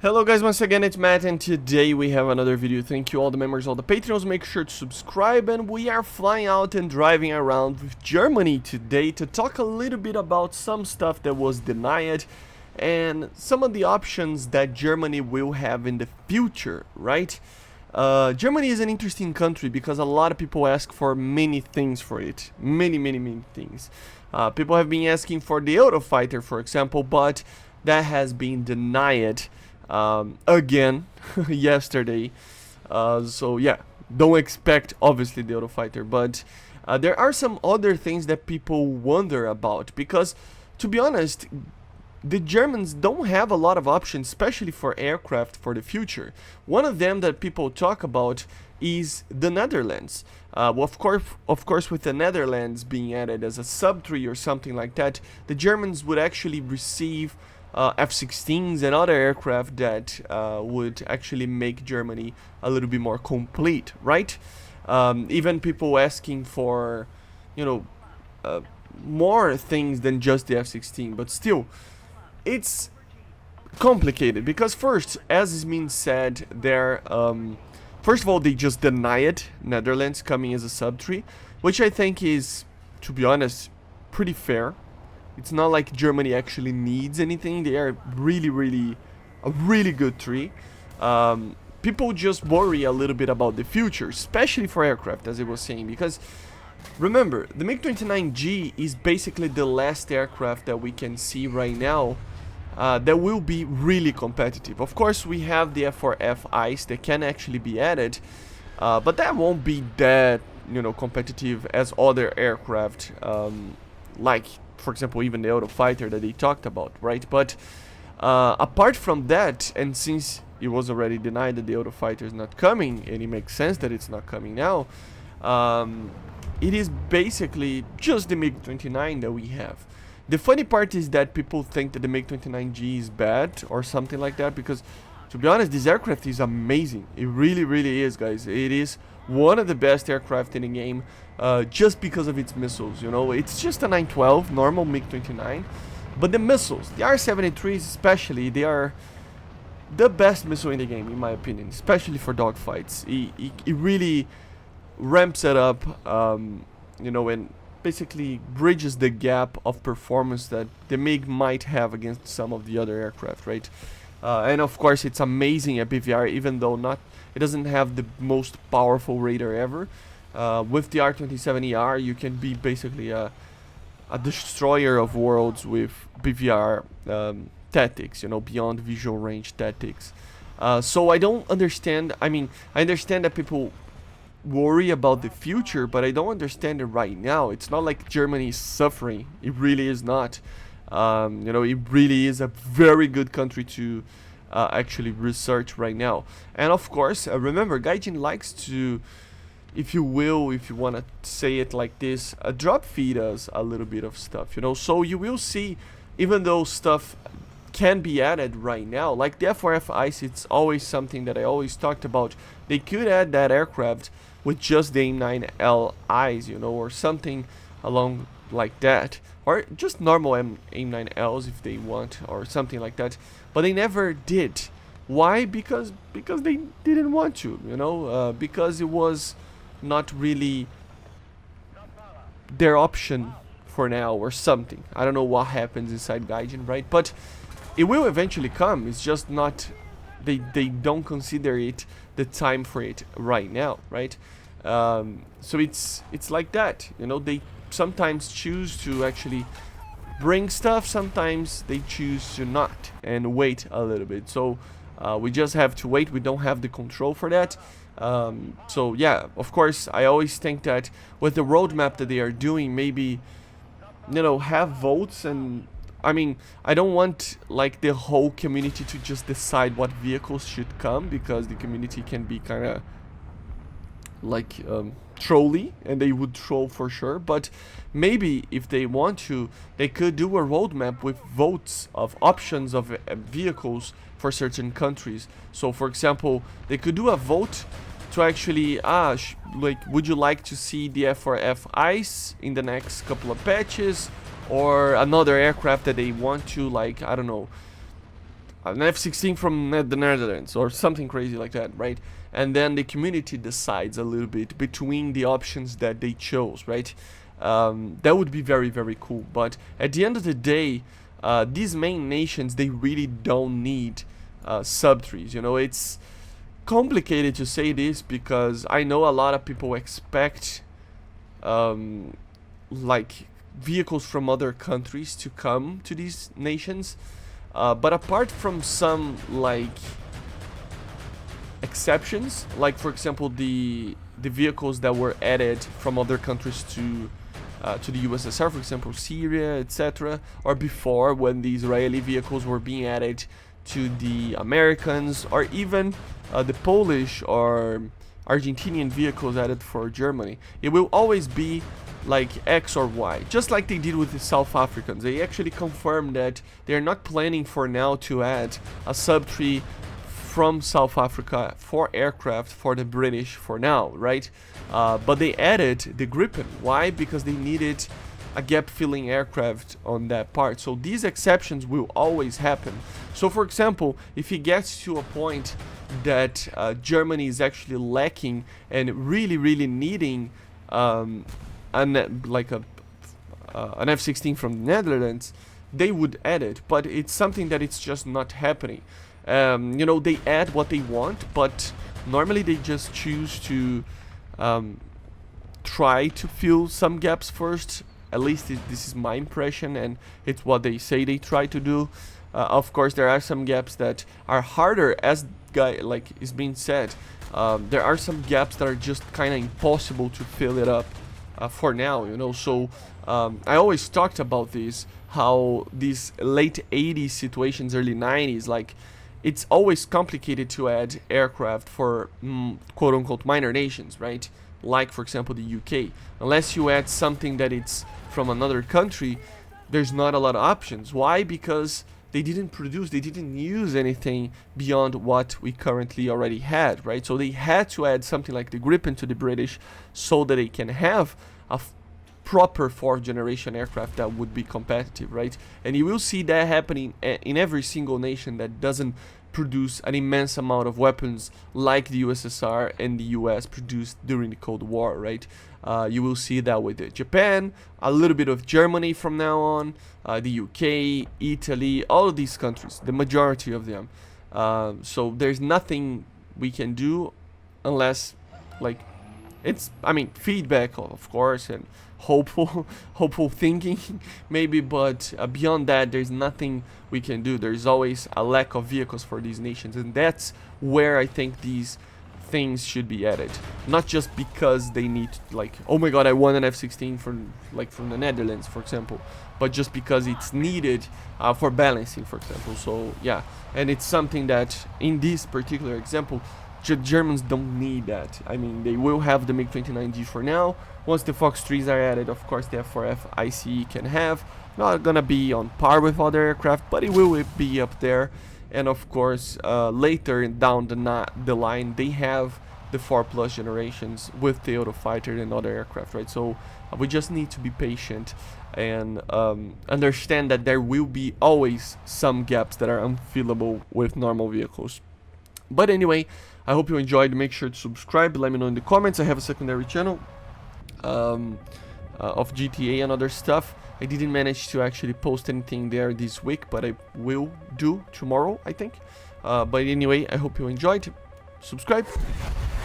Hello guys, once again it's Matt, and today we have another video. Thank you all the members, all the patrons. Make sure to subscribe, and we are flying out and driving around with Germany today to talk a little bit about some stuff that was denied and some of the options that Germany will have in the future, right? Germany is an interesting country because a lot of people ask for many things for it. Many things. People have been asking for the Eurofighter, for example, but that has been denied again yesterday. So yeah, don't expect obviously the Eurofighter, but there are some other things that people wonder about because, to be honest, the Germans don't have a lot of options, especially for aircraft for the future. One of them that people talk about is the Netherlands. Well, of course, with the Netherlands being added as a subtree or something like that, the Germans would actually receive F-16s and other aircraft that would actually make Germany a little bit more complete, right? Even people asking for, more things than just the F-16, but still, it's complicated because first, as is being said, first of all, they just denied Netherlands coming as a subtree, which I think is, to be honest, pretty fair. It's not like Germany actually needs anything. They are really a really good tree. People just worry a little bit about the future, especially for aircraft, as I was saying, because remember, the MiG-29G is basically the last aircraft that we can see right now that will be really competitive. Of course, we have the F4F ICE that can actually be added, but that won't be that, competitive as other aircraft, like, for example, even the Eurofighter that they talked about, right? But apart from that, and since it was already denied that the Eurofighter is not coming, and it makes sense that it's not coming now, it is basically just the MiG-29 that we have. The funny part is that people think that the MiG-29G is bad or something like that, because, to be honest, this aircraft is amazing. It really is, guys. It is one of the best aircraft in the game, just because of its missiles. It's just a 912 normal MiG-29, but the missiles, the R-73s especially, they are the best missile in the game, in my opinion, especially for dogfights. It really ramps it up, and basically bridges the gap of performance that the MiG might have against some of the other aircraft, right? And of course, it's amazing at PVR, even though it doesn't have the most powerful radar ever. With the R-27ER, you can be basically a destroyer of worlds with PVR tactics, beyond visual range tactics. So I don't understand. I mean, I understand that people worry about the future, but I don't understand it right now. It's not like Germany is suffering. It really is not. It really is a very good country to actually research right now. And of course, remember, Gaijin likes to, if you want to say it like this, drop feed us a little bit of stuff, So you will see, even though stuff can be added right now, like the F4F ICE, it's always something that I always talked about. They could add that aircraft with just the AIM-9L eyes, or something along like that, or just normal AIM-9Ls if they want, or something like that. But they never did. Why? Because they didn't want to, because it was not really their option for now or something. I don't know what happens inside Gaijin, right? But it will eventually come. It's just not, they don't consider it the time for it right now, right? So it's like that, they sometimes choose to actually bring stuff, sometimes they choose to not and wait a little bit. So we just have to wait. We don't have the control for that. So yeah, of course, I always think that with the roadmap that they are doing, maybe, have votes. And I mean, I don't want like the whole community to just decide what vehicles should come, because the community can be kind of like trolly, and they would troll for sure. But maybe if they want to, they could do a roadmap with votes of options of vehicles for certain countries. So for example, they could do a vote to actually like, would you like to see the F4F ICE in the next couple of patches, or another aircraft that they want to, like, I don't know, an F-16 from the Netherlands or something crazy like that, right? And then the community decides a little bit between the options that they chose, right? That would be very, very cool. But at the end of the day, these main nations, they really don't need subtrees. You know, it's complicated to say this because I know a lot of people expect like vehicles from other countries to come to these nations, but apart from some like exceptions, like for example the vehicles that were added from other countries to the USSR, for example Syria, etc., or before when the Israeli vehicles were being added to the Americans, or even the Polish or Argentinian vehicles added for Germany, it will always be like X or Y, just like they did with the South Africans. They actually confirmed that they're not planning for now to add a subtree from South Africa for aircraft for the British for now, right? But they added the Gripen. Why? Because they needed a gap-filling aircraft on that part. So these exceptions will always happen. So for example, if it gets to a point that Germany is actually lacking and really needing an F-16 from the Netherlands, they would add it. But it's something that it's just not happening. You know, they add what they want, but normally they just choose to try to fill some gaps first. At least this is my impression, and it's what they say they try to do. Of course, there are some gaps that are harder, as is being said. There are some gaps that are just kind of impossible to fill it up for now, you know. So I always talked about this, how these late 80s situations, early 90s, like it's always complicated to add aircraft for quote-unquote minor nations, right? Like for example the UK. Unless you add something that it's from another country, there's not a lot of options. Why? Because they didn't produce, they didn't use anything beyond what we currently already had, right? So they had to add something like the Gripen to the British so that they can have a proper fourth generation aircraft that would be competitive, right? And you will see that happening in every single nation that doesn't produce an immense amount of weapons like the USSR and the US produced during the Cold War, right? You will see that with Japan, a little bit of Germany from now on, the UK, Italy, all of these countries, the majority of them. So there's nothing we can do unless, like, it's, I mean, feedback, of course, and hopeful thinking, maybe, but beyond that, there's nothing we can do. There's always a lack of vehicles for these nations, and that's where I think these things should be added. Not just because they need, like, oh my god, I want an F-16 from the Netherlands, for example, but just because it's needed for balancing, for example. So yeah, and it's something that in this particular example, Germans don't need that. I mean, they will have the MiG-29G for now. Once the Fox 3s are added, of course, the F4F ICE can have. Not gonna be on par with other aircraft, but it will be up there. And of course, later down the line, they have the 4+ generations with the Eurofighter and other aircraft, right? So we just need to be patient and understand that there will be always some gaps that are unfillable with normal vehicles. But anyway, I hope you enjoyed. Make sure to subscribe. Let me know in the comments. I have a secondary channel of GTA and other stuff. I didn't manage to actually post anything there this week, but I will do tomorrow, I think. But anyway, I hope you enjoyed. Subscribe.